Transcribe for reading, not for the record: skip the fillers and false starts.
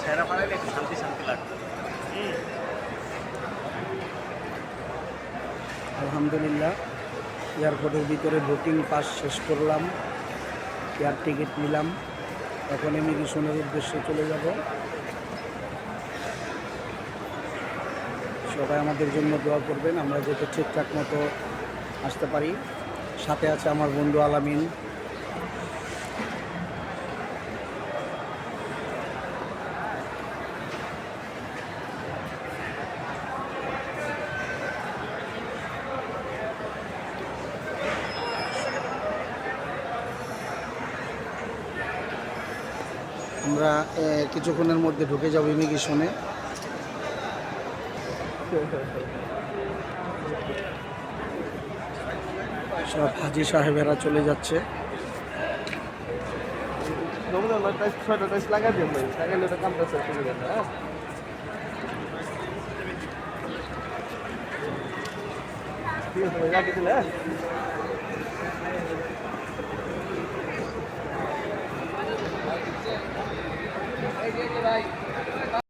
সেরা পাড়াইলে একটু শান্তি শান্তি লাগতো। আলহামদুলিল্লাহ এয়ারপোর্টের ভিতরে বুকিং পাস শেষ করলাম, এয়ার টিকিট নিলাম, এখন ইমিগ্রেশনের উদ্দেশ্যে চলে যাব। সবাই আমাদের জন্য দোয়া করবেন, আমরা যাতে ঠিকঠাক মতো আসতে পারি। সাথে আছে আমার বন্ধু আলামিন। আমরা কিছুক্ষণের মধ্যে ঢুকে যাব ইমিগ্রেশনে। সব হাজি সাহেবেরা চলে যাচ্ছে। ঠিক আছে ভাই, রাখি তাহলে, হ্যাঁ?